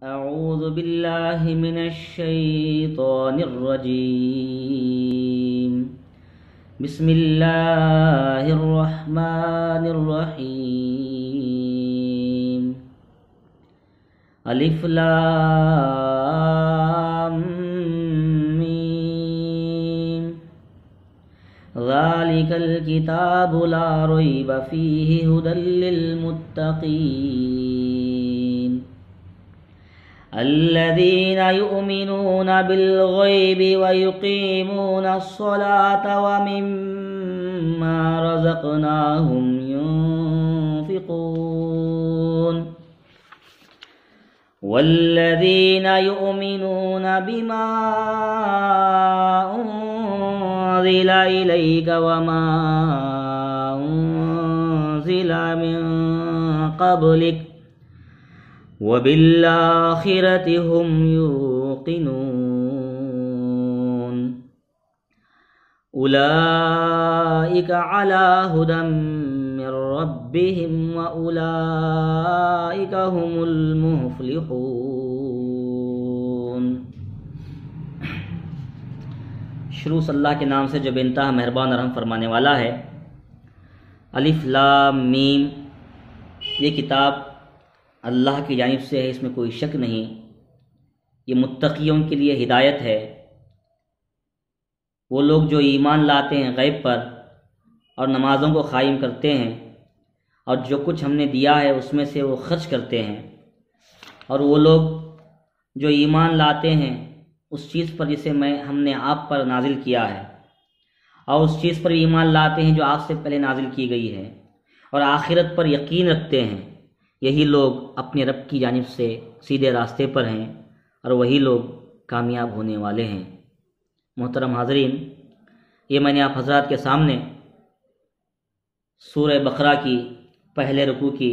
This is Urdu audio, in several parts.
أعوذ بالله من الشيطان الرجيم. بسم الله الرحمن الرحيم. ألف لام ميم. ذلك الكتاب لا ريب فيه هدى للمتقين الذين يؤمنون بالغيب ويقيمون الصلاة ومما رزقناهم ينفقون والذين يؤمنون بما أنزل إليك وما أنزل من قبلك وبالآخرة هم يوقنون أولئك على هدى من ربهم وأولئك هم المفلحون. شروع صلی اللہ کے نام سے جو بے انتہا مہربان اور رحم فرمانے والا ہے. الف لام میم. یہ کتاب اللہ کی جانب سے ہے، اس میں کوئی شک نہیں. یہ متقیوں کے لیے ہدایت ہے. وہ لوگ جو ایمان لاتے ہیں غیب پر اور نمازوں کو قائم کرتے ہیں اور جو کچھ ہم نے دیا ہے اس میں سے وہ خرچ کرتے ہیں، اور وہ لوگ جو ایمان لاتے ہیں اس چیز پر جسے ہم نے آپ پر نازل کیا ہے، اور اس چیز پر ایمان لاتے ہیں جو آپ سے پہلے نازل کی گئی ہے، اور آخرت پر یقین رکھتے ہیں. یہی لوگ اپنے رب کی جانب سے سیدھے راستے پر ہیں اور وہی لوگ کامیاب ہونے والے ہیں. محترم حاضرین، یہ میں نے آپ حضرات کے سامنے سورہ بقرہ کی پہلے رکوع کی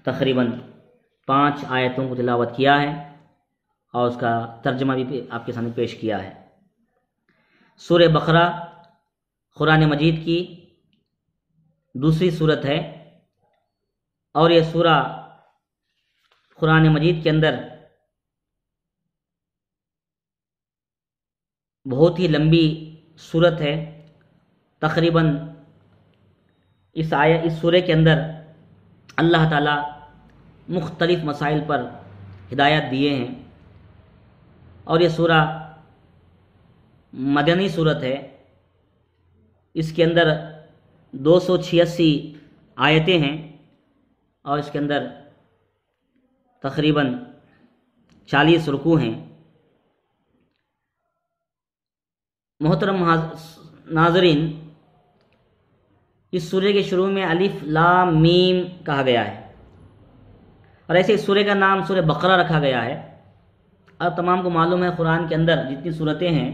تقریباً 5 آیتوں کو تلاوت کیا ہے اور اس کا ترجمہ بھی آپ کے سامنے پیش کیا ہے. سورہ بقرہ قرآن مجید کی دوسری سورت ہے، اور یہ سورہ قرآن مجید کے اندر بہت ہی لمبی سورت ہے. تقریباً اس سورہ کے اندر اللہ تعالیٰ مختلف مسائل پر ہدایت دیے ہیں، اور یہ سورہ مدنی سورت ہے. اس کے اندر 286 آیتیں ہیں اور اس کے اندر تقریباً 40 رکوع ہیں. محترم ناظرین، اس سورہ کے شروع میں الف لام میم کہا گیا ہے، اور ایسے اس سورہ کا نام سورہ بقرہ رکھا گیا ہے. اور تمام کو معلوم ہے قرآن کے اندر جتنی سورتیں ہیں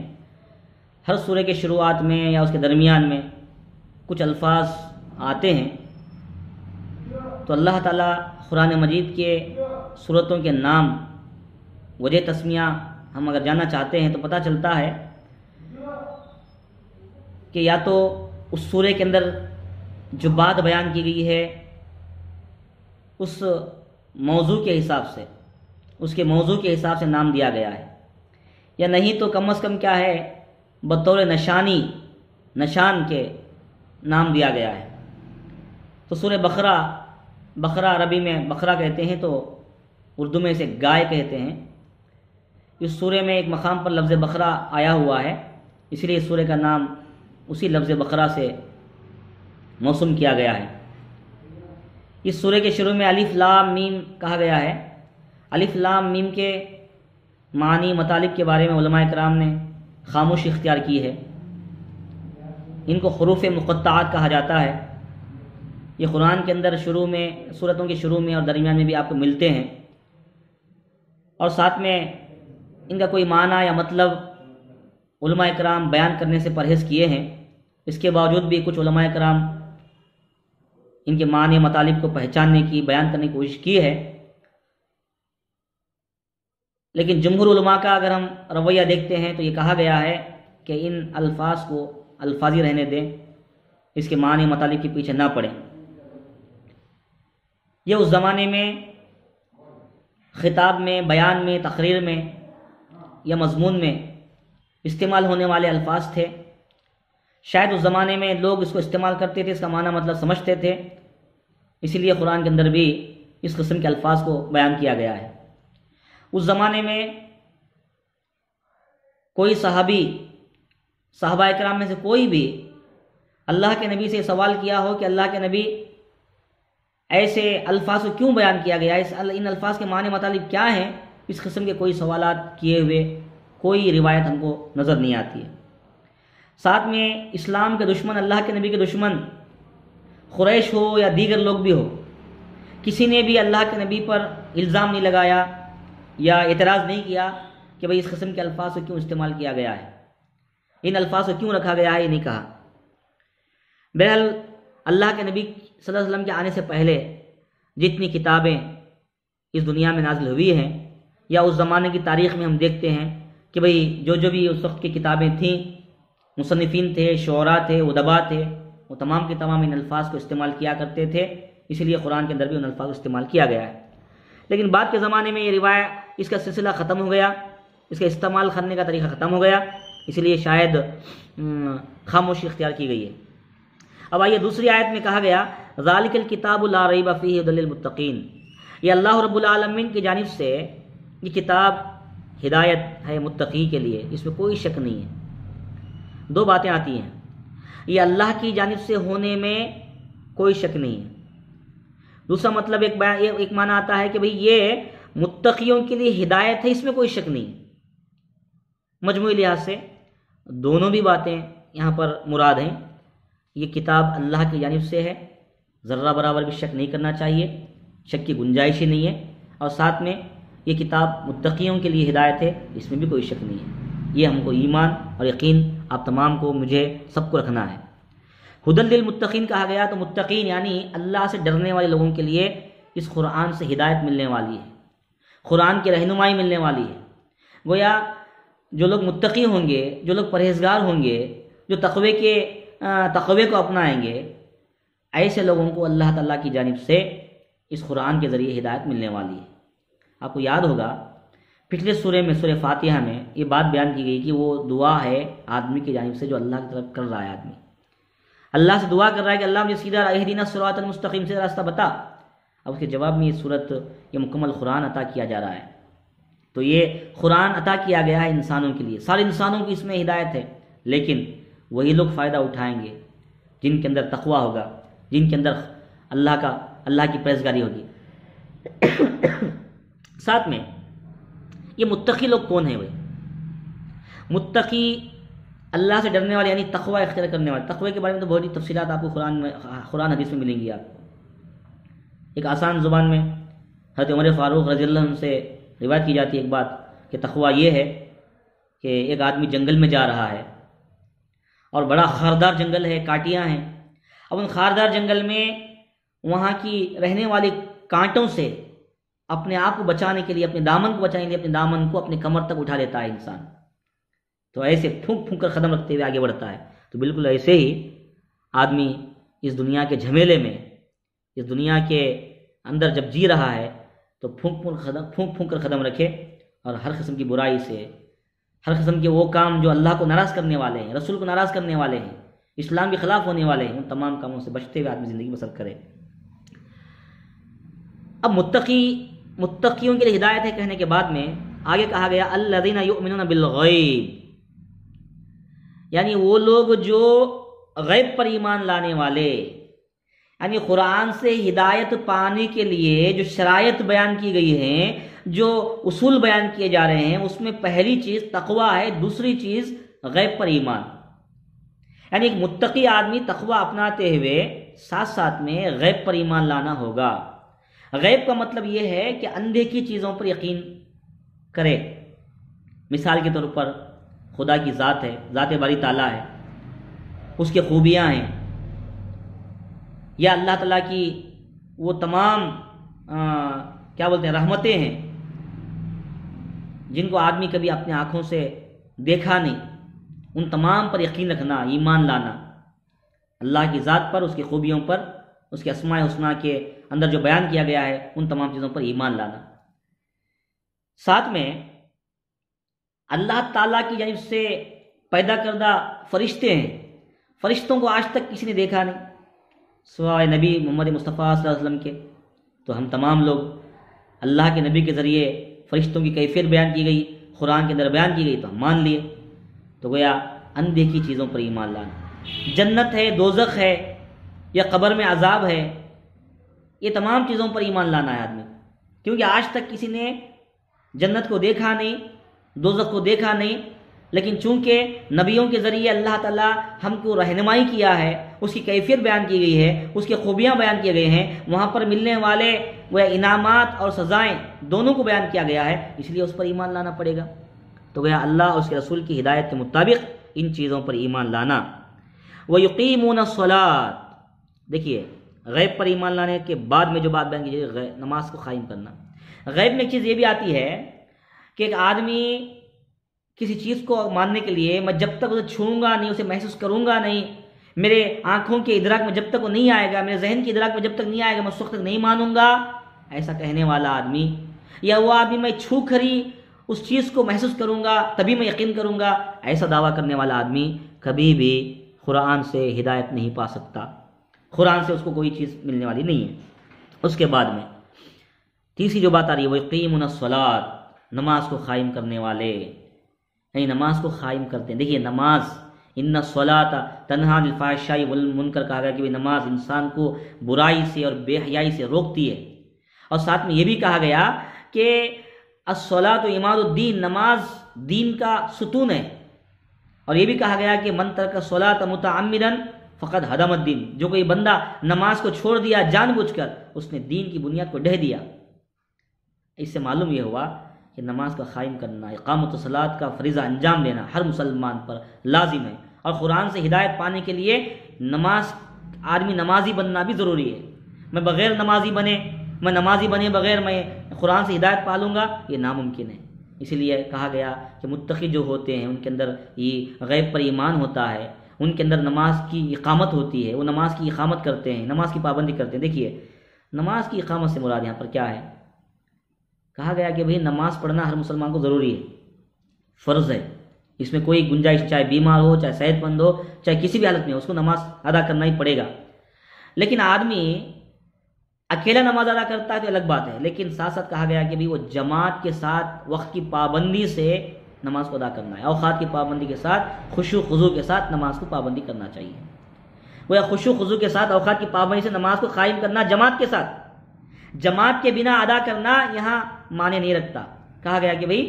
ہر سورہ کے شروعات میں یا اس کے درمیان میں کچھ الفاظ آتے ہیں. تو اللہ تعالیٰ قرآن مجید کے سورتوں کے نام وجہ تسمیہ ہم اگر جاننا چاہتے ہیں تو پتہ چلتا ہے کہ یا تو اس سورہ کے اندر جو بات بیان کی گئی ہے اس موضوع کے حساب سے، اس کے موضوع کے حساب سے نام دیا گیا ہے، یا نہیں تو کم از کم کیا ہے بطور نشان کے نام دیا گیا ہے. تو سورہ بقرہ عربی میں بقرہ کہتے ہیں، تو اردو میں اسے گائے کہتے ہیں. اس سورہ میں ایک مقام پر لفظ بقرہ آیا ہوا ہے، اس لیے اس سورہ کا نام اسی لفظ بقرہ سے موسوم کیا گیا ہے. اس سورہ کے شروع میں الف لام میم کہا گیا ہے. الف لام میم کے معنی مطالب کے بارے میں علماء کرام نے خاموشی اختیار کی ہے. ان کو حروف مقطعات کہا جاتا ہے. یہ قرآن کے اندر شروع میں، سورتوں کے شروع میں اور درمیان میں بھی آپ کو ملتے ہیں، اور ساتھ میں ان کا کوئی معنی یا مطلب علماء کرام بیان کرنے سے پرہیز کیے ہیں. اس کے باوجود بھی کچھ علماء کرام ان کے معنی مطالب کو پہچاننے کی، بیان کرنے کی کوشش کی ہے. لیکن جمہور علماء کا اگر ہم رویہ دیکھتے ہیں تو یہ کہا گیا ہے کہ ان الفاظ کو الفاظی رہنے دیں، اس کے معنی مطالب کے پیچھے نہ پڑیں. یہ اس زمانے میں خطاب میں، بیان میں، تقریر میں یا مضمون میں استعمال ہونے والے الفاظ تھے۔ شاید اس زمانے میں لوگ اس کو استعمال کرتے تھے، اس کا معنی مطلب سمجھتے تھے، اسی لیے قرآن کے اندر بھی اس قسم کے الفاظ کو بیان کیا گیا ہے۔ اس زمانے میں کوئی صحابہ کرام میں سے کوئی بھی اللہ کے نبی سے سوال کیا ہو کہ اللہ کے نبی ایسے الفاظ کو کیوں بیان کیا گیا، ان الفاظ کے معنی مطالب کیا ہیں، اس قسم کے کوئی سوالات کیے ہوئے کوئی روایت ہم کو نظر نہیں آتی ہے۔ ساتھ میں اسلام کے دشمن، اللہ کے نبی کے دشمن، قریش ہو یا دیگر لوگ بھی ہو، کسی نے بھی اللہ کے نبی پر الزام نہیں لگایا یا اعتراض نہیں کیا کہ بھئی اس قسم کے الفاظ کو کیوں استعمال کیا گیا ہے، ان الفاظ کو کیوں رکھا گیا ہے، یہ نہیں کہا۔ بہرحال اللہ کے نبی صلی اللہ علیہ وسلم کے آنے سے پہلے جتنی کتابیں اس دنیا میں نازل ہوئی ہیں یا اس زمانے کی تاریخ میں ہم دیکھتے ہیں کہ بھئی جو بھی اس وقت کی کتابیں تھیں، مصنفین تھے، شعراء تھے، ادبا تھے، وہ تمام کے تمام ان الفاظ کو استعمال کیا کرتے تھے، اسی لیے قرآن کے اندر بھی ان الفاظ کو استعمال کیا گیا ہے۔ لیکن بعد کے زمانے میں یہ روایت، اس کا سلسلہ ختم ہو گیا، اس کا استعمال کرنے کا طریقہ ختم ہو گیا، اسی لیے شاید خاموشی اختیار کی گئی ہے۔ اب آئیے دوسری آیت میں کہا گیا ذالک الکتاب لا ریب فیہ ھدی للمتقین، یہ اللہ رب العالمین کی جانب سے یہ کتاب ہدایت ہے متقی کے لیے، اس میں کوئی شک نہیں ہے۔ دو باتیں آتی ہیں، یہ اللہ کی جانب سے ہونے میں کوئی شک نہیں ہے، دوسرا مطلب ایک معنی آتا ہے کہ بھئی یہ متقیوں کے لیے ہدایت ہے، اس میں کوئی شک نہیں ہے۔ مجموعی لحاظ سے دونوں بھی باتیں یہاں پر مراد ہیں۔ یہ کتاب اللہ کی جانب سے ہے، ذرہ برابر بھی شک نہیں کرنا چاہیے، شک کی گنجائش ہی نہیں ہے، اور ساتھ میں یہ کتاب متقیوں کے لیے ہدایت ہے، اس میں بھی کوئی شک نہیں ہے۔ یہ ہم کو ایمان اور یقین آپ تمام کو، مجھے سب کو رکھنا ہے۔ ھدی للمتقین کہا گیا تو متقین یعنی اللہ سے ڈرنے والے لوگوں کے لیے اس قرآن سے ہدایت ملنے والی ہے، قرآن کی رہنمائی ملنے والی ہے۔ گویا جو لوگ متقی ہوں گے، جو لوگ پرہیزگار ہوں گے، جو تقوی کو اپنائیں گے، ایسے لوگوں کو اللہ تعالیٰ کی جانب سے اس قرآن کے ذریعے ہدایت ملنے والی ہے۔ آپ کو یاد ہوگا پچھلے سورے میں، سورہ فاتحہ میں یہ بات بیان کی گئی کہ وہ دعا ہے آدمی کی جانب سے جو اللہ کی طرف کر رہا ہے، آدمی اللہ سے دعا کر رہا ہے کہ اللہ مجھے سیدھا اہدنا الصراط المستقیم سے راستہ بتا۔ اب اس کے جواب میں یہ مکمل قرآن عطا کیا جا رہا ہے۔ تو یہ قرآن عطا کیا گیا ہے انسانوں کے لیے، سارے انسانوں کی اس میں ہدایت ہے، لیکن وہی لوگ فائدہ اٹھائیں گے جن کے اندر تقوی ہوگا، جن کے اندر اللہ کی پرہیزگاری ہوگی۔ ساتھ میں یہ متقی لوگ کون ہیں؟ بھائی متقی اللہ سے ڈرنے والے یعنی تقوی اختیار کرنے والے۔ تقوی کے بارے میں تو بہت ہی تفصیلات آپ کو قرآن حدیث میں ملیں گی۔ آپ کو ایک آسان زبان میں حضرت عمر فاروق رضی اللہ عنہ سے روایت کی جاتی ہے ایک بات کہ تقوی یہ ہے کہ ایک آدمی جنگل میں جا رہا ہے اور بڑا خاردار جنگل ہے، کاٹیاں ہیں، اب ان خاردار جنگل میں وہاں کی رہنے والی کانٹوں سے اپنے آپ کو بچانے کے لیے، اپنے دامن کو بچانے کے لیے اپنے دامن کو اپنے کمر تک اٹھا لیتا ہے انسان، تو ایسے پھونک پھونک کر قدم رکھتے ہوئے آگے بڑھتا ہے۔ تو بالکل ایسے ہی آدمی اس دنیا کے جھمیلے میں، اس دنیا کے اندر جب جی رہا ہے تو پھونک پھونک کر قدم رکھے اور ہر قسم کی برائی سے، ہر قسم کے وہ کام جو اللہ کو ناراض کرنے والے ہیں، رسول کو ناراض کرنے والے ہیں، اسلام کے خلاف ہونے والے ہیں، ان تمام کاموں سے بچتے ہوئے آدمی زندگی بسر کرے۔ اب متقیوں کے لیے ہدایت ہے کہنے کے بعد میں آگے کہا گیا الذین یؤمنون بالغیب، یعنی وہ لوگ جو غیب پر ایمان لانے والے، یعنی قرآن سے ہدایت پانے کے لیے جو شرائط بیان کی گئی ہیں، جو اصول بیان کیے جا رہے ہیں، اس میں پہلی چیز تقوی ہے، دوسری چیز غیب پر ایمان۔ یعنی ایک متقی آدمی تقوی اپناتے ہوئے ساتھ ساتھ میں غیب پر ایمان لانا ہوگا۔ غیب کا مطلب یہ ہے کہ اندیکھی چیزوں پر یقین کرے۔ مثال کے طور پر خدا کی ذات ہے، ذات باری تعالیٰ ہے، اس کی خوبیاں ہیں، یا اللہ تعالیٰ کی وہ تمام رحمتیں ہیں جن کو آدمی کبھی اپنے آنکھوں سے دیکھا نہیں، ان تمام پر یقین رکھنا، ایمان لانا، اللہ کی ذات پر، اس کی خوبیوں پر، اس کے اسماء حسنیٰ کے اندر جو بیان کیا گیا ہے ان تمام چیزوں پر ایمان لانا۔ ساتھ میں اللہ تعالیٰ کی جانب سے پیدا کردہ فرشتے ہیں، فرشتوں کو آج تک کسی نے دیکھا نہیں سوائے نبی محمد مصطفیٰ صلی اللہ علیہ وسلم کے۔ تو ہم تمام لوگ اللہ کے نبی کے ذریعے فرشتوں کی کیفیت بیان کی گئی، قرآن کے اندر بیان کی گئی، تو ہم مان لیے۔ تو گویا اندیکھی چیزوں پر ایمان لانا، جنت ہے، دوزخ ہے، یا قبر میں عذاب ہے، یہ تمام چیزوں پر ایمان لانا ہے آدمی، کیونکہ آج تک کسی نے جنت کو دیکھا نہیں، دوزخ کو دیکھا نہیں، لیکن چونکہ نبیوں کے ذریعے اللہ تعالیٰ ہم کو رہنمائی کیا ہے، اس کی کیفیت بیان کی گئی ہے، اس کی خوبیاں بیان کیے گئے ہیں، وہاں پر ملنے والے وہ انعامات اور سزائیں دونوں کو بیان کیا گیا ہے، اس لیے اس پر ایمان لانا پڑے گا۔ تو گویا اللہ اور اس کے رسول کی ہدایت کے مطابق ان چیزوں پر ایمان لانا۔ وَيُقِيمُونَ الصَّلَاةَ، دیکھیے غیب پر ایمان لانے کے بعد میں جو بات بیان کی جائے، نماز کو قائم کرنا۔ غیب میں ایک چیز یہ بھی آتی ہے کہ ایک آدمی کسی چیز کو ماننے کے لیے، میں جب تک اسے چھوؤں گا نہیں، اسے محسوس کروں گا نہیں، میرے آنکھوں کے ادراک میں جب تک وہ نہیں آئے گا، میرے ذہن کے ادراک میں جب تک نہیں آئے گا، میں اس وقت تک نہیں مانوں گا، ایسا کہنے والا آدمی، یا وہ آدمی میں چھو کر ہی اس چیز کو محسوس کروں گا تبھی میں یقین کروں گا، ایسا دعویٰ کرنے والا آدمی کبھی بھی قرآن سے ہدایت نہیں پا سکتا، قرآن سے اس کو کوئی چیز ملنے والی نہیں ہے۔ اس کے بعد میں تیسری جو بات آ رہی ہے وہ یقیمون الصلاۃ، نماز کو قائم کرنے والے، یعنی نماز کو قائم کرتے ہیں۔ دیکھیے نماز، ان الصلاۃ تنہی عن الفحشاء والمنکر، کہا گیا کہ نماز انسان کو برائی سے اور بے حیائی سے روکتی ہے، اور ساتھ میں یہ بھی کہا گیا کہ الصلاۃ عماد الدین، نماز دین کا ستون ہے، اور یہ بھی کہا گیا کہ من ترک الصلاۃ متعمدا فقد ہدم الدین، جو کوئی بندہ نماز کو چھوڑ دیا جان بوجھ کر، اس نے دین کی بنیاد کو ڈھہ دیا۔ اس سے معلوم یہ ہوا کہ نماز کا قائم کرنا، اقامت الصلاۃ کا فریضہ انجام دینا ہر مسلمان پر لازم ہے، اور قرآن سے ہدایت پانے کے لیے آدمی نمازی بننا بھی ضروری ہے۔ میں بغیر نمازی بنے بغیر میں قرآن سے ہدایت پا لوں گا، یہ ناممکن ہے۔ اسی لیے کہا گیا کہ متقی جو ہوتے ہیں ان کے اندر یہ غیب پر ایمان ہوتا ہے، ان کے اندر نماز کی اقامت ہوتی ہے، وہ نماز کی اقامت کرتے ہیں، نماز کی پابندی کرتے ہیں۔ دیکھیے نماز کی اقامت سے مراد یہاں پر کیا ہے؟ کہا گیا کہ بھئی نماز پڑھنا ہر مسلمان کو ضروری ہے، فرض ہے، اس میں کوئی گنجائش، چاہے بیمار ہو، چاہے صحت مند ہو، چاہے کسی بھی حالت میں ہو، اس کو نماز ادا کرنا ہی پڑے گا۔ لیکن آدمی اکیلا نماز ادا کرتا ہے تو الگ بات ہے، لیکن ساتھ ساتھ کہا گیا کہ بھی وہ جماعت کے ساتھ وقت کی پابندی سے نماز کو ادا کرنا ہے، اوقات کی پابندی کے ساتھ، خشوع خضوع کے ساتھ نماز کو پابندی کرنا چاہیے۔ وہ خشوع خضوع کے ساتھ اوقات کی پابندی سے نماز کو قائم کرنا جماعت کے ساتھ، جماعت کے بنا ادا کرنا یہاں معنی نہیں رکھتا۔ کہا گیا کہ بھئی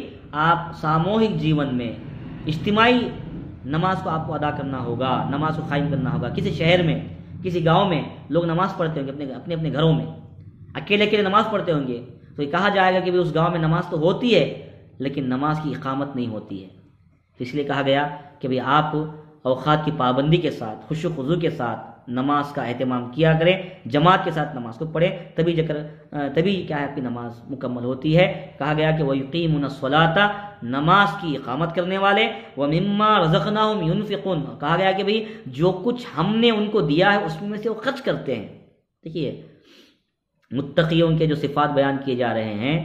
آپ ساموہک جیون میں اجتماعی نماز کو آپ کو ادا کرنا ہوگا، نماز کو قائم کرنا ہوگا۔ کسی شہر میں، کسی گاؤں میں لوگ نماز پڑھتے ہوں گے اپنے اپنے گھروں میں، اکیلے اکیلے نماز پڑھتے ہوں گے، تو یہ کہا جائے گا کہ اس گاؤں میں نماز تو ہوتی ہے لیکن نماز کی اقامت نہیں ہوتی ہے۔ اس لیے کہا گیا کہ آپ اوقات کی پابندی کے ساتھ، خشوع خضوع کے ساتھ نماز کا اہتمام کیا کریں، جماعت کے ساتھ نماز کو پڑھیں، تبھی کیا ہے آپ کی نماز مکمل ہوتی ہے۔ کہا گیا کہ وَيُقِيمُونَ الصَّلَاةَ، نماز کی اقامت کرنے والے، وَمِمَّا رَزَقْنَاهُمْ يُنْفِقُونَ، کہا گیا کہ بھئی جو کچھ ہم نے ان کو دیا ہے اس میں سے وہ خرچ کرتے ہیں۔ دیکھیے متقیوں کے جو صفات بیان کیے جا رہے ہیں،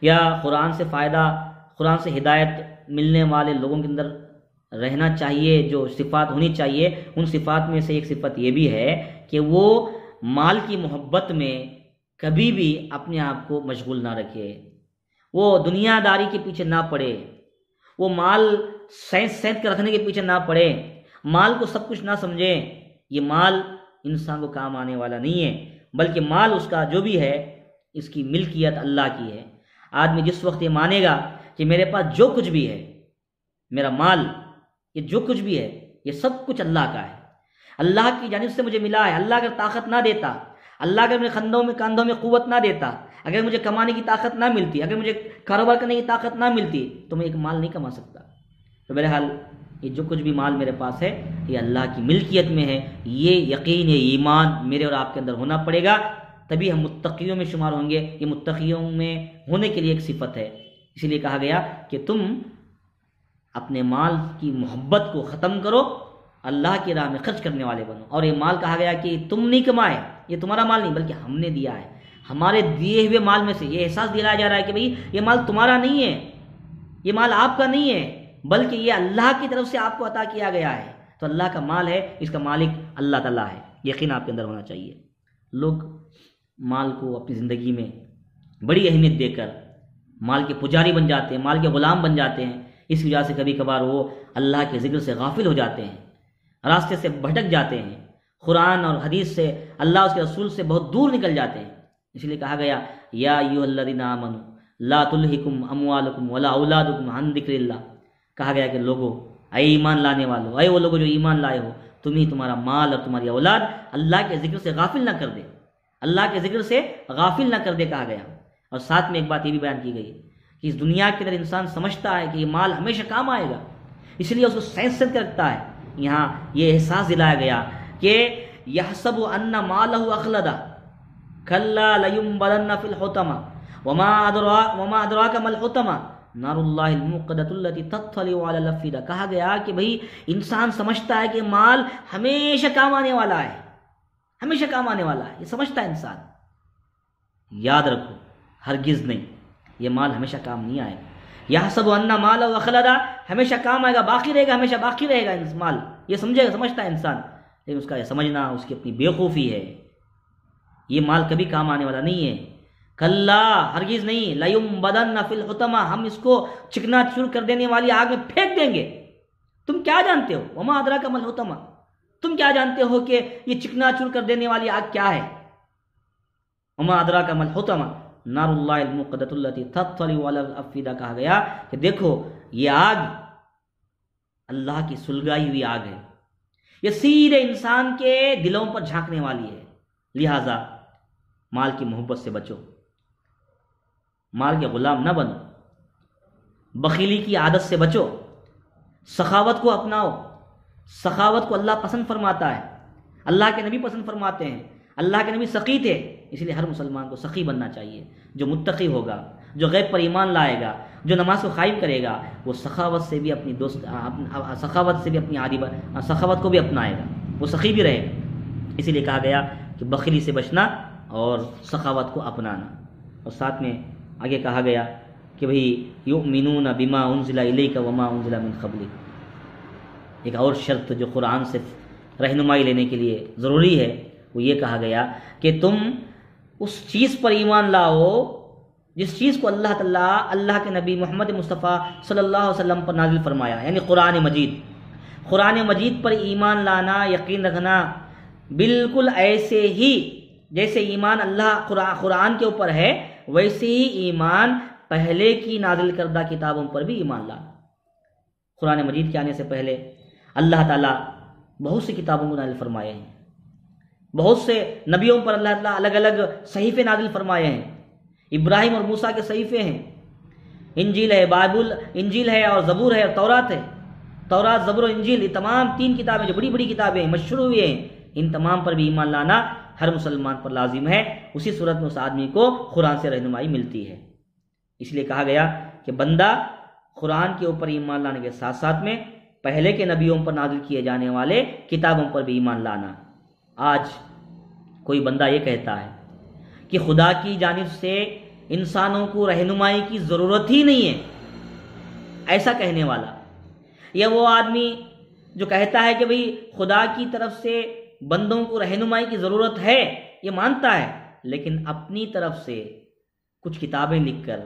یا قرآن سے فائدہ، قرآن سے ہدایت ملنے والے لوگوں کے اندر رہنا چاہیے، جو صفات ہونی چاہیے، ان صفات میں سے ایک صفت یہ بھی ہے کہ وہ مال کی محبت میں کبھی بھی اپنے آپ کو مشغول نہ رکھے، وہ دنیا داری کے پیچھے نہ پڑے، وہ مال سینت کے رکھنے کے پیچھے نہ پڑے، مال کو سب کچھ نہ سمجھے۔ یہ مال انسان کو کام آنے والا نہیں ہے، بلکہ مال اس کا جو بھی ہے اس کی ملکیت اللہ کی ہے۔ آدمی جس وقت یہ مانے گا کہ میرے پاس جو کچھ بھی ہے، میرا مال، یہ جو کچھ بھی ہے، یہ سب کچھ اللہ کا ہے، اللہ کی جانب سے مجھے ملا ہے، اللہ اگر طاقت نہ دیتا، اللہ اگر میرے کاندھوں میں قوت نہ دیتا، اگر مجھے کمانے کی طاقت نہ ملتی، اگر مجھے کاروبار کرنے کی طاقت نہ ملتی تو میں ایک مال نہیں کما سکتا۔ تو بہرحال یہ جو کچھ بھی مال میرے پاس ہے یہ اللہ کی ملکیت میں ہے، یہ یقین، یہ ایمان میرے اور آپ کے اندر ہونا پڑے گا، تبھی ہم متقیوں میں شمار ہوں گے۔ یہ متقیوں میں ہونے کے لیے ایک صفت ہے، اسی لیے کہا گیا کہ تم اپنے مال کی محبت کو ختم کرو، اللہ کی راہ میں خرچ کرنے والے بنو۔ اور یہ مال کہا گیا کہ تم نہیں کمائے، یہ تمہارا مال نہیں بلکہ ہم نے دیا ہے، ہمارے دیے ہوئے مال میں سے یہ احساس دلایا جا رہا ہے کہ بھئی یہ مال تمہارا نہیں ہے، یہ مال آپ کا نہیں ہے، بلکہ یہ اللہ کی طرف سے آپ کو عطا کیا گیا ہے، تو اللہ کا مال ہے، اس کا مالک اللہ تعالیٰ ہے، یقین آپ کے اندر ہونا چاہیے۔ لوگ مال کو اپنی زندگی میں بڑی اہمیت دے کر مال کے پجاری بن جاتے ہیں، مال کے غلام بن جاتے ہیں، اس وجہ سے کبھی کبھار وہ اللہ کے ذکر سے غافل ہو جاتے ہیں، راستے سے بھٹک جاتے ہیں، قرآن اور حدیث سے، اللہ اس کے رسول سے بہت دور نکل جاتے ہیں۔ اس لیے کہا گیا یا ایھا الذین آمنوا لا تلہکم اموالکم ولا اولادکم عن ذکر اللہ، کہا گیا کہ لوگو، اے ایمان لانے والو، اے وہ لوگو جو ایمان لائے ہو، تمہیں تمہارا مال اور تمہاری اولاد اللہ کے ذکر سے غافل نہ کر دے، اللہ کے ذکر سے غافل نہ کر دے کہا گیا۔ اور ساتھ میں ایک بات یہ بھی بیان کی گئی کہ اس دنیا کے اندر انسان سمجھتا ہے کہ یہ مال ہمیشہ کام آئے گا، اس لیے اس کو سینس کر رکھتا ہے۔ یہاں یہ احساس دلایا گیا کہ یحسب ان مالہ اخلدہ کلا لینبذن فی الحطمہ وما ادراک ما الحطمہ نار اللہ الموقدۃ التی تطلع علی الافئدہ، کہا گیا کہ بھئی انسان سمجھتا ہے کہ مال ہمیشہ کام آنے والا ہے، ہمیشہ کام آنے والا ہے، یہ سمجھتا ہے انسان۔ یاد رکھو ہرگز نہیں، یہ مال ہمیشہ کام نہیں آئے گا۔ یحسب ان مالہ اخلدہ، ہمیشہ کام آئے گا، باقی رہے گا، ہمیشہ باقی رہے گا مال، یہ سمجھتا ہے انسان، لیکن اس کا یہ سمجھنا اس کی اپنی بیوقوفی ہے۔ یہ مال کبھی کام آنے والا نہیں ہے، کلا ہرگز نہیں، لینبذن فی الحطمہ، ہم اس کو چکنا چور کر دینے والی آگ میں پھینک دیں گے۔ تم کیا جانتے ہو؟ وما ادراک ما الحطمہ، تم کیا جانتے ہو کہ یہ چکنا چور کر دینے والی آگ کیا ہے؟ وما ادراک ما الحطمہ نار اللہ الموقدۃ التی تطلع علی الافئدہ، کہا گیا کہ دیکھو یہ آگ اللہ کی سلگائی ہوئی آگ ہے، یہ سیدھے انسان کے دلوں پر جھانکنے والی ہے۔ لہذا مال کی محبت سے بچو، مال کے غلام نہ بنو، بخیلی کی عادت سے بچو، سخاوت کو اپناؤ۔ سخاوت کو اللہ پسند فرماتا ہے، اللہ کے نبی پسند فرماتے ہیں، اللہ کے نبی سخی تھے، اس لیے ہر مسلمان کو سخی بننا چاہیے۔ جو متقی ہوگا، جو غیب پر ایمان لائے گا، جو نماز کو قائم کرے گا، وہ سخاوت سے بھی اپنی سخاوت کو بھی اپنائے گا، وہ سخی بھی رہے گا۔ اسی لیے کہا گیا کہ بخیلی سے بچنا اور سخاوت کو اپنانا۔ اور ساتھ میں آگے کہا گیا کہ بھئی یؤمنون بما انزل الیک وما انزل من قبلک، ایک اور شرط جو قرآن سے رہنمائی لینے کے لیے ضروری ہے، وہ یہ کہا گیا کہ تم اس چیز پر ایمان لاؤ جس چیز کو اللہ تعالیٰ اللہ کے نبی محمد مصطفیٰ صلی اللہ علیہ وسلم پر نازل فرمایا، یعنی قرآن مجید۔ قرآن مجید پر ایمان لانا، یقین رکھنا، بالکل ایسے ہی جیسے ایمان اللہ قرآن کے اوپر ہے، ویسے ہی ایمان پہلے کی نازل کردہ کتابوں پر بھی ایمان لانا۔ قرآن مجید کے آنے سے پہلے اللہ تعالیٰ بہت سی کتابوں کو نازل فرمائے ہیں، بہت سے نبیوں پر اللہ تعالیٰ الگ الگ صحیفے نازل فرمائے ہیں۔ ابراہیم اور موسیٰ کے صحیفے ہیں، انجیل ہے، بائبل انجیل ہے اور زبور ہے اور تورات ہے۔ تورات، زبور اور انجیل، یہ تمام تین کتابیں جو بڑی بڑی کتابیں ہیں، مشہور ہوئی ہیں، ان تمام پر بھی ایمان لانا ہر مسلمان پر لازم ہے۔ اسی صورت میں اس آدمی کو قرآن سے رہنمائی ملتی ہے۔ اس لیے کہا گیا کہ بندہ قرآن کے اوپر ایمان لانے کے ساتھ ساتھ میں پہلے کے نبیوں پر نازل کیے جانے والے کتابوں پر بھی ایمان لانا۔ آج کوئی بندہ یہ کہتا ہے کہ خدا کی جانب سے انسانوں کو رہنمائی کی ضرورت ہی نہیں ہے، ایسا کہنے والا، یا وہ آدمی جو کہتا ہے کہ بھئی خدا کی طرف سے بندوں کو رہنمائی کی ضرورت ہے، یہ مانتا ہے، لیکن اپنی طرف سے کچھ کتابیں لکھ کر،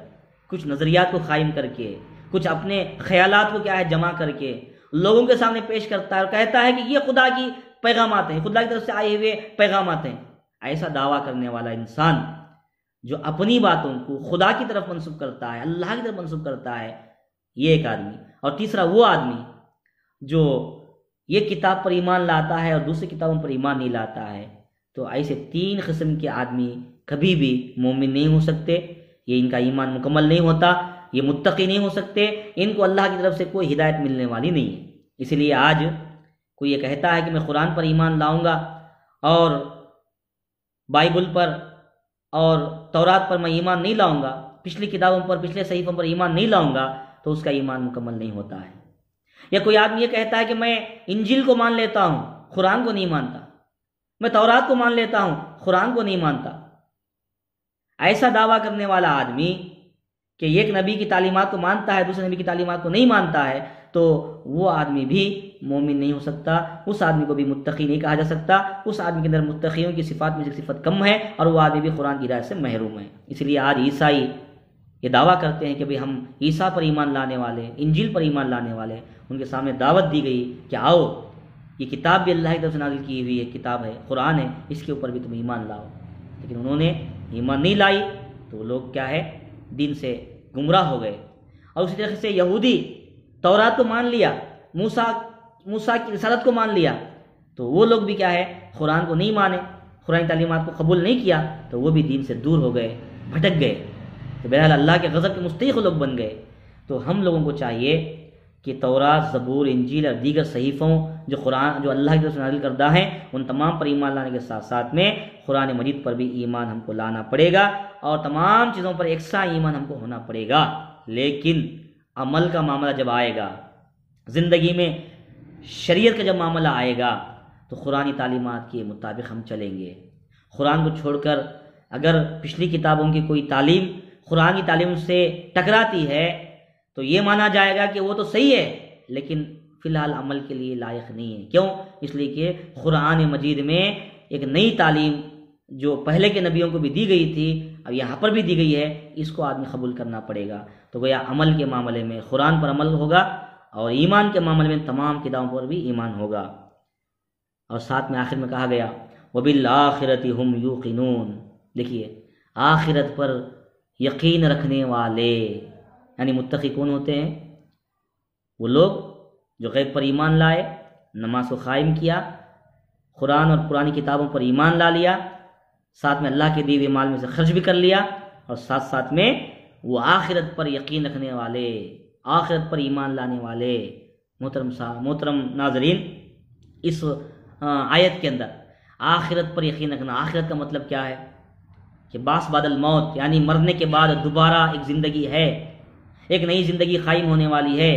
کچھ نظریات کو قائم کر کے، کچھ اپنے خیالات کو کیا ہے جمع کر کے لوگوں کے سامنے پیش کرتا ہے اور کہتا ہے کہ یہ خدا کی پیغامات ہیں، خدا کی طرف سے آئے ہوئے پیغامات ہیں۔ ایسا دعویٰ کرنے والا انسان جو اپنی باتوں کو خدا کی طرف منسوب کرتا ہے، اللہ کی طرف منسوب کرتا ہے، یہ ایک آدمی۔ اور تیسرا وہ آدمی جو یہ کتاب پر ایمان لاتا ہے اور دوسری کتابوں پر ایمان نہیں لاتا ہے۔ تو ایسے تین قسم کے آدمی کبھی بھی مومن نہیں ہو سکتے، یہ ان کا ایمان مکمل نہیں ہوتا، یہ متقی نہیں ہو سکتے، ان کو اللہ کی طرف سے کوئی ہدایت ملنے والی نہیں ہے۔ اسی لیے آج کوئی یہ کہتا ہے کہ میں قرآن پر ایمان لاؤں گا اور بائبل پر اور تورات پر میں ایمان نہیں لاؤں گا، پچھلی کتابوں پر، پچھلے صحیفوں پر ایمان نہیں لاؤں گا، تو اس کا ایمان مکمل نہیں ہوتا ہے۔ یا کوئی آدمی یہ کہتا ہے کہ میں انجیل کو مان لیتا ہوں، قرآن کو نہیں مانتا، میں تورات کو مان لیتا ہوں، قرآن کو نہیں مانتا، ایسا دعویٰ کرنے والا آدمی کہ ایک نبی کی تعلیمات کو مانتا ہے دوسرے نبی کی تعلیمات کو نہیں مانتا ہے تو وہ آدمی بھی مومن نہیں ہو سکتا، اس آدمی کو بھی متقی نہیں کہا جا سکتا، اس آدمی کے اندر متقیوں کی صفات میں سے صفت کم ہے اور وہ آدمی بھی قرآن کی ہدایت سے محروم ہے۔ اس لیے آج عیسائی یہ دعویٰ کرتے ہیں کہ بھئی ہم عیسیٰ پر ایمان لانے والے، انجیل پر ایمان لانے والے، ان کے سامنے دعوت دی گئی کہ آؤ یہ کتاب بھی اللہ کی طرف سے نازل کی ہوئی ہے، کتاب ہے، قرآن ہے، اس کے اوپر بھی تم ایمان لاؤ، لیکن انہوں نے ایمان نہیں لائی تو وہ لوگ کیا ہے، دین سے گمراہ ہو گئے۔ اور اسی طریقے سے یہودی تورات کو مان لیا، موسیٰ کی رسالت کو مان لیا، تو وہ لوگ بھی کیا ہے، قرآن کو نہیں مانے، قرآن تعلیمات کو قبول نہیں کیا تو وہ بھی دین سے دور ہو گئے، بھٹک گئے، تو بہرحال اللہ کے غضب کے مستحق لوگ بن گئے۔ تو ہم لوگوں کو چاہیے کہ تورات، زبور، انجیل اور دیگر صحیفوں جو اللہ کی طرف سے نازل کردہ ہیں ان تمام پر ایمان لانے کے ساتھ ساتھ میں قرآن مجید پر بھی ایمان ہم کو لانا پڑے گا، اور تمام چیزوں پر یکساں ایمان ہم کو ہونا پڑے گا۔ لیکن عمل کا معاملہ جب آئے گا، زندگی میں شریعت کا جب معاملہ آئے گا تو قرآنی تعلیمات کے مطابق ہم چلیں گے۔ قرآن کو چھوڑ کر اگر پچھلی کتابوں کی کوئی تعلیم قرآن کی تعلیم سے ٹکراتی ہے تو یہ مانا جائے گا کہ وہ تو صحیح ہے لیکن فی الحال عمل کے لیے لائق نہیں ہے۔ کیوں؟ اس لیے کہ قرآن مجید میں ایک نئی تعلیم جو پہلے کے نبیوں کو بھی دی گئی تھی اب یہاں پر بھی دی گئی ہے، اس کو آدمی قبول کرنا پڑے گا۔ تو گویا عمل کے معاملے میں قرآن پر عمل ہوگا اور ایمان کے معاملے میں تمام کتابوں پر بھی ایمان ہوگا۔ اور ساتھ میں آخر میں کہا گیا وَبِالْآخِرَةِ هُمْ يُوقِنُونَ۔ دیکھیے آخرت پر یقین رکھنے والے یعنی متقی کون ہوتے ہیں؟ وہ لوگ جو غیب پر ایمان لائے، نماز کو قائم کیا، قرآن اور پرانی کتابوں پر ایمان لا لیا، ساتھ میں اللہ کے دیے ہوئے مال میں سے خرچ بھی کر لیا، اور ساتھ ساتھ میں وہ آخرت پر یقین رکھنے والے، آخرت پر ایمان لانے والے۔ محترم ناظرین، اس آیت کے اندر آخرت پر یقین رکھنا، آخرت کا مطلب کیا ہے کہ بعث بعد الموت، یعنی مرنے کے بعد دوبارہ ایک زندگی ہے، ایک نئی زندگی قائم ہونے والی ہے،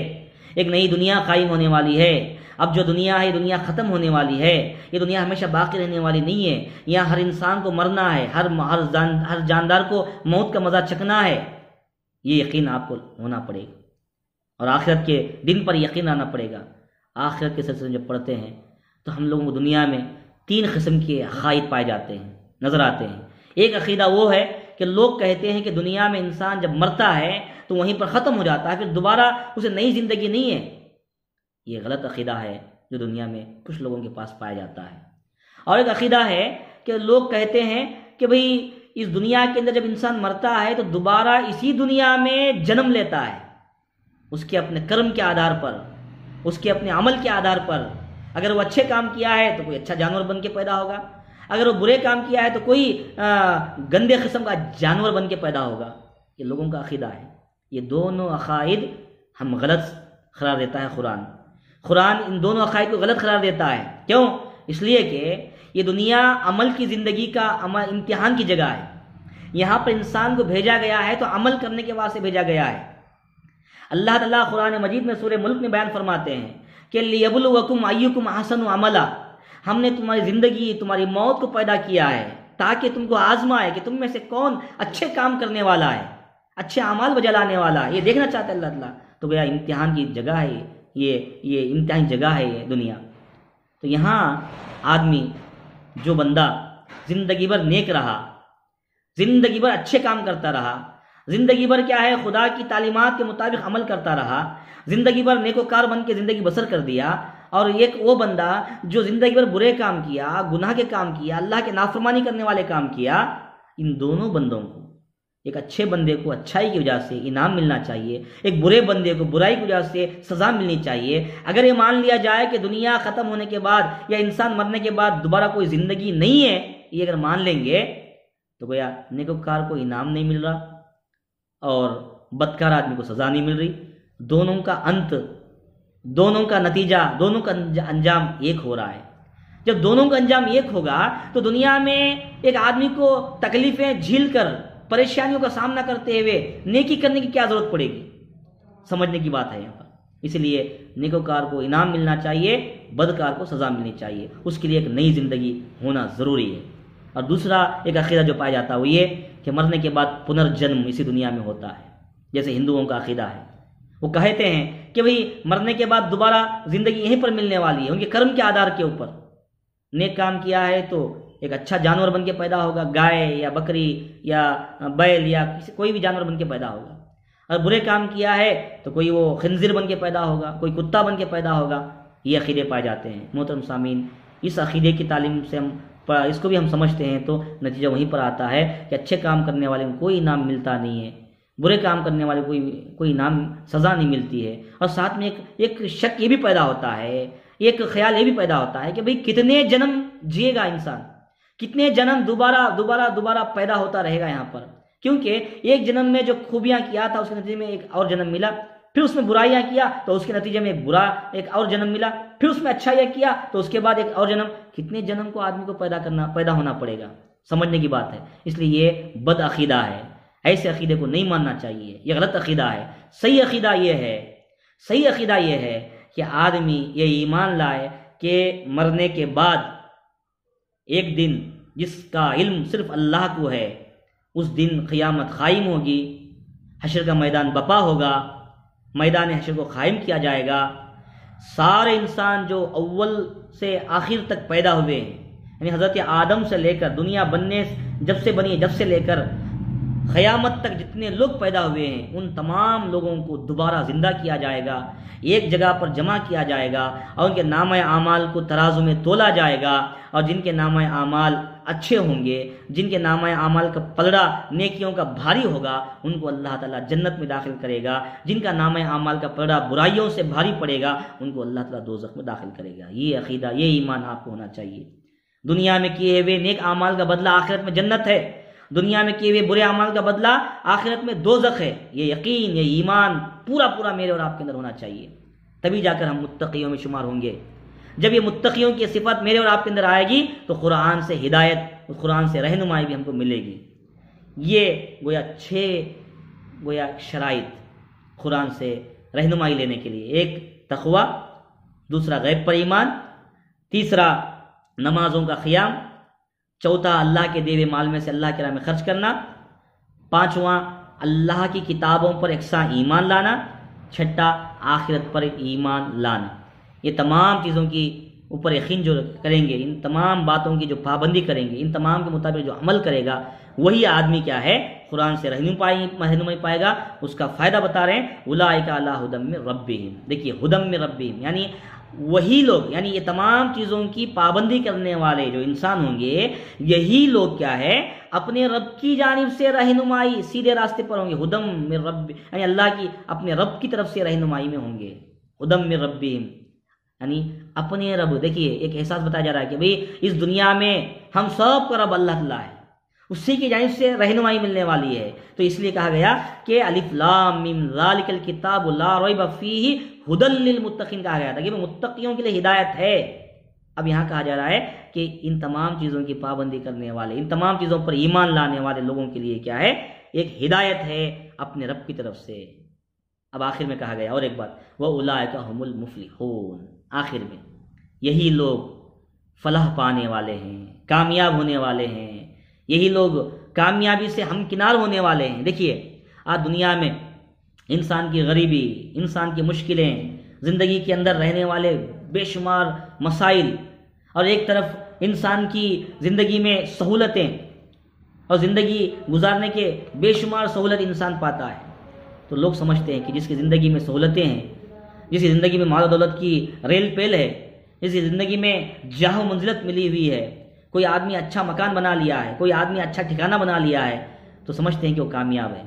ایک نئی دنیا قائم ہونے والی ہے۔ اب جو دنیا ہے یہ دنیا ختم ہونے والی ہے، یہ دنیا ہمیشہ باقی رہنے والی نہیں ہے، یہاں ہر انسان کو مرنا ہے، ہر جاندار کو موت کا مزہ چکھنا ہے۔ یہ یقین آپ کو ہونا پڑے گا اور آخرت کے دن پر یقین آنا پڑے گا۔ آخرت کے سلسلے میں جب پڑھتے ہیں تو ہم لوگوں کو دنیا میں 3 قسم کے عقائد پائے جاتے ہیں، نظر آتے ہیں۔ ایک عقیدہ وہ ہے کہ لوگ کہتے ہیں کہ دنیا میں انسان جب مرتا ہے تو وہیں پر ختم ہو جاتا ہے، پھر دوبارہ اسے نئی زندگی نہیں ہے۔ یہ غلط عقیدہ ہے جو دنیا میں کچھ لوگوں کے پاس پایا جاتا ہے۔ اور ایک عقیدہ ہے کہ لوگ کہتے ہیں کہ بھئی اس دنیا کے اندر جب انسان مرتا ہے تو دوبارہ اسی دنیا میں جنم لیتا ہے، اس کے اپنے کرم کے آدھار پر، اس کے اپنے عمل کے آدھار پر۔ اگر وہ اچھے کام کیا ہے تو کوئی اچھا جانور بن کے پیدا ہوگا، اگر وہ برے کام کیا ہے تو کوئی گندے قسم کا جانور بن کے پیدا ہوگا۔ یہ لوگوں کا عقیدہ ہے۔ یہ دونوں عقائد ہم غلط قرار دیتا ہے قرآن ان دونوں عقائد کو غلط قرار دیتا ہے۔ کیوں؟ اس لیے کہ یہ دنیا عمل کی زندگی کا امتحان کی جگہ ہے، یہاں پر انسان کو بھیجا گیا ہے تو عمل کرنے کے واسطے بھیجا گیا ہے۔ اللہ تعالیٰ قرآن مجید میں سورہ ملک میں بیان فرماتے ہیں کہ لِيَبْلُوَكُمْ أَيُّكُمْ أَحْسَنُ عَمَلًا، ہم نے تمہاری زندگی، تمہاری موت کو پیدا کیا ہے تاکہ تم کو آزمائے کہ تم میں سے کون اچھے کام کرنے والا ہے، اچھے اعمال بجا لانے والا ہے۔ یہ دیکھنا چاہتا ہے اللہ تعالیٰ۔ تو گویا امتحان کی جگہ ہے یہ امتحان جگہ ہے یہ دنیا۔ تو یہاں آدمی جو بندہ زندگی بھر نیک رہا، زندگی بھر اچھے کام کرتا رہا، زندگی بھر کیا ہے خدا کی تعلیمات کے مطابق عمل کرتا رہا، زندگی بھر نیکوکار بن کے زندگی بسر کر دیا، اور ایک وہ بندہ جو زندگی بھر برے کام کیا، گناہ کے کام کیا، اللہ کے نافرمانی کرنے والے کام کیا، ان دونوں بندوں کو، ایک اچھے بندے کو اچھائی کی وجہ سے انعام ملنا چاہیے، ایک برے بندے کو برائی کی وجہ سے سزا ملنی چاہیے۔ اگر یہ مان لیا جائے کہ دنیا ختم ہونے کے بعد یا انسان مرنے کے بعد دوبارہ کوئی زندگی نہیں ہے، یہ اگر مان لیں گے تو گویا نیکوکار کو انعام نہیں مل رہا اور بدکار آدمی کو سزا نہیں مل رہی۔ دونوں کا انت، دونوں کا نتیجہ، دونوں کا انجام ایک ہو رہا ہے۔ جب دونوں کا انجام ایک ہوگا تو دنیا میں ایک آدمی کو تکلیفیں جھیل کر، پریشانیوں کا سامنا کرتے ہوئے نیکی کرنے کی کیا ضرورت پڑے گی؟ سمجھنے کی بات ہے یہاں پر۔ اس لیے نیکوکار کو انعام ملنا چاہیے، بدکار کو سزا ملنی چاہیے، اس کے لیے ایک نئی زندگی ہونا ضروری ہے۔ اور دوسرا ایک عقیدہ جو پایا جاتا ہے وہ یہ کہ مرنے کے بعد پنرجنم اسی دنیا میں ہوتا ہے، جیسے ہندوؤں کا عقیدہ ہے۔ وہ کہتے ہیں کہ بھئی مرنے کے بعد دوبارہ زندگی یہیں پر ملنے والی ہے، ان کے کرم کے آدھار کے اوپر۔ نیک کام کیا ہے تو ایک اچھا جانور بن کے پیدا ہوگا، گائے یا بکری یا بیل یا کوئی بھی جانور بن کے پیدا ہوگا۔ اور برے کام کیا ہے تو کوئی وہ خنزیر بن کے پیدا ہوگا، کوئی کتا بن کے پیدا ہوگا۔ یہ عقیدے پائے جاتے ہیں۔ محترم سامعین، اس عقیدے کی تعلیم سے اس کو بھی ہم سمجھتے ہیں تو نتیجہ وہیں پر آتا ہے کہ اچھے کام کرنے والے کو کوئی انعام ملتا نہیں ہے، برے کام کرنے والے کو کوئی انعام سزا نہیں ملتی ہے۔ اور ساتھ میں ایک شک یہ بھی پیدا ہوتا ہے، ایک خیال یہ بھی پیدا ہوتا ہے کہ بھئی کتنے جنم جیے گا انسان، کتنے جنم دوبارہ پیدا ہوتا رہے گا یہاں پر، کیونکہ ایک جنم میں جو خوبیاں کیا تھا اس کے نتیجے میں ایک اور جنم ملا، پھر اس میں برائیاں کیا تو اس کے نتیجے میں ایک اور جنم ملا، پھر اس میں اچھائیاں کیا تو اس کے بعد ایک اور جنم۔ کتنے جنم کو آدمی کو پیدا ہونا پڑے گا، سمجھنے کی بات ہے۔ اس لیے یہ بد عقیدہ ہے، ایسے عقیدے کو نہیں ماننا چاہیے، یہ غلط عقیدہ ہے۔ صحیح عقیدہ یہ ہے کہ آدمی یہ ایمان لائے کہ مرنے کے بعد ایک دن جس کا علم صرف اللہ کو ہے، اس دن قیامت قائم ہوگی، حشر کا میدان بپا ہوگا، میدان حشر کو قائم کیا جائے گا۔ سارے انسان جو اول سے آخر تک پیدا ہوئے ہیں، یعنی حضرت آدم سے لے کر دنیا بننے جب سے لے کر قیامت تک جتنے لوگ پیدا ہوئے ہیں، ان تمام لوگوں کو دوبارہ زندہ کیا جائے گا، ایک جگہ پر جمع کیا جائے گا، اور ان کے نامہ اعمال کو ترازو میں تولا جائے گا، اور جن کے نامہ اعمال اچھے ہوں گے، جن کے نامہ اعمال کا پلڑا نیکیوں کا بھاری ہوگا، ان کو اللہ تعالیٰ جنت میں داخل کرے گا، جن کا نامہ اعمال کا پلڑا برائیوں سے بھاری پڑے گا، ان کو اللہ تعالیٰ دوزخ میں داخل کرے گا۔ یہ عقیدہ، یہ ایمان آپ کو ہونا چاہیے۔ دنیا میں کیے ہوئے نیک اعمال کا بدلہ آخرت میں جنت ہے، دنیا میں کیے ہوئے برے اعمال کا بدلہ آخرت میں دوزخ ہے۔ یہ یقین، یہ ایمان پورا میرے اور آپ کے اندر ہونا چاہیے، تبھی جا کر ہم متقیوں میں شمار ہوں گے۔ جب یہ متقیوں کی صفت میرے اور آپ کے اندر آئے گی تو قرآن سے ہدایت، قرآن سے رہنمائی بھی ہم کو ملے گی۔ یہ گویا شرائط قرآن سے رہنمائی لینے کے لیے، ایک تقوی، دوسرا غیب پر ایمان، تیسرا نمازوں کا قیام، چوتھا اللہ کے دیے مال میں سے اللہ کے راہ میں خرچ کرنا، پانچواں اللہ کی کتابوں پر یکساں ایمان لانا، چھٹا آخرت پر ایمان لانا۔ یہ تمام چیزوں کی اوپر یقین جو کریں گے، ان تمام باتوں کی جو پابندی کریں گے، ان تمام کے مطابق جو عمل کرے گا، وہی آدمی کیا ہے، قرآن سے رہنمائی پائے گا۔ اس کا فائدہ بتا رہے ہیں، اولئک علی ھدی من ربہم۔ دیکھیے ھدی من ربہم یعنی وہی لوگ، یعنی یہ تمام چیزوں کی پابندی کرنے والے جو انسان ہوں گے، یہی لوگ کیا ہے، اپنے رب کی جانب سے رہنمائی، سیدھے راستے پر ہوں گے۔ ھدی من رب یعنی اللہ کی اپنے رب کی طرف سے رہنمائی میں ہوں گے۔ ھدی من ربہم یعنی اپنے رب۔ دیکھیے ایک احساس بتایا جا رہا ہے کہ بھئی اس دنیا میں ہم سب کا رب اللہ تعالیٰ ہے، اسی کی جانب سے رہنمائی ملنے والی ہے۔ تو اس لیے کہا گیا کہ الف لام میم ذالک الکتاب لا ریب فیہ ھدی للمتقین کہا گیا تھا کہ متقیوں کے لیے ہدایت ہے۔ اب یہاں کہا جا رہا ہے کہ ان تمام چیزوں کی پابندی کرنے والے، ان تمام چیزوں پر ایمان لانے والے لوگوں کے لیے کیا ہے، ایک ہدایت ہے اپنے رب کی طرف سے۔ اب آخر میں کہا گیا اور ایک بات، وَأُولَٰئِکَ هُمُ الْمُفْلِحُونَ، آخر میں یہی لوگ فلاح پانے والے ہیں، کامیاب ہونے والے ہیں، یہی لوگ کامیابی سے ہمکنار ہونے والے ہیں۔ دیکھیے آج دنیا میں انسان کی غریبی، انسان کی مشکلیں، زندگی کے اندر رہنے والے بے شمار مسائل، اور ایک طرف انسان کی زندگی میں سہولتیں اور زندگی گزارنے کے بے شمار سہولت انسان پاتا ہے، تو لوگ سمجھتے ہیں کہ جس کی زندگی میں سہولتیں ہیں، جس کی زندگی میں مال و دولت کی ریل پیل ہے، جس کی زندگی میں جاہ و منزلت ملی ہوئی ہے، کوئی آدمی اچھا مکان بنا لیا ہے، کوئی آدمی اچھا ٹھکانہ بنا لیا ہے، تو سمجھتے ہیں کہ وہ کامیاب ہے،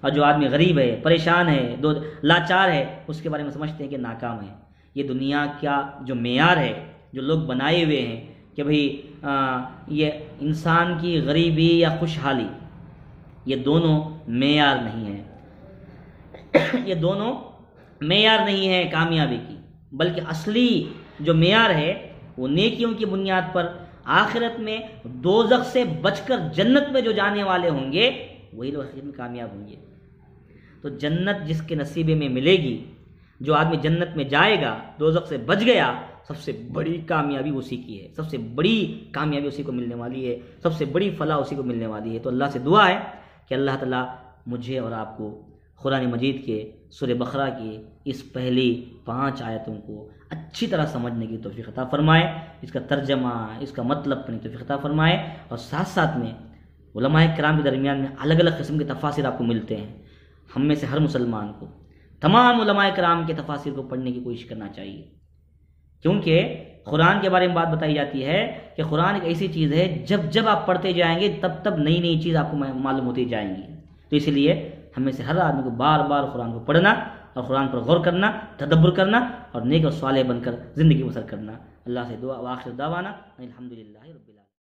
اور جو آدمی غریب ہے، پریشان ہے، لاچار ہے، اس کے بارے میں سمجھتے ہیں کہ ناکام ہے۔ یہ دنیا کا جو معیار ہے جو لوگ بنائے ہوئے ہیں کہ بھئی یہ انسان کی غریبی یا خوشحالی، یہ دونوں معیار نہیں ہیں، یہ دونوں معیار نہیں ہے کامیابی کی، بلکہ اصلی جو معیار ہے وہ نیکیوں کی بنیاد پر آخرت میں دوزخ سے بچ کر جنت میں جو جانے والے ہوں گے، وہی لوگ آخرت میں کامیاب ہوں گے۔ تو جنت جس کے نصیبے میں ملے گی، جو آدمی جنت میں جائے گا، دوزخ سے بچ گیا، سب سے بڑی کامیابی اسی کی ہے، سب سے بڑی کامیابی اسی کو ملنے والی ہے، سب سے بڑی فلاح اسی کو ملنے والی ہے۔ تو اللہ سے دعا ہے کہ اللہ تعالیٰ مجھے اور آپ کو قرآن مجید کے سورہ بقرہ کی اس پہلی 5 آیتوں کو اچھی طرح سمجھنے کی توفیق عطا فرمائے، اس کا ترجمہ، اس کا مطلب کرنے کی توفیق عطا فرمائے، اور ساتھ ساتھ میں علماء کرام کے درمیان میں الگ الگ قسم کے تفاسیر آپ کو ملتے ہیں۔ ہم میں سے ہر مسلمان کو تمام علماء کرام کے تفاسیر کو پڑھنے کی کوشش کرنا چاہیے، کیونکہ قرآن کے بارے میں بات بتائی جاتی ہے کہ قرآن ایک ایسی چیز ہے جب آپ پڑھتے جائیں گے تب نئی نئی چیز آپ کو معلوم ہوتی جائیں گی۔ تو اس لیے ہم میں سے ہر آدمی کو بار بار قرآن کو پڑھنا اور قرآن پر غور کرنا، تدبر کرنا اور نیک اور صالح بن کر زندگی بسر کرنا۔ اللہ سے دعا، وآخر دعوانا الحمدللہ رب العالمین۔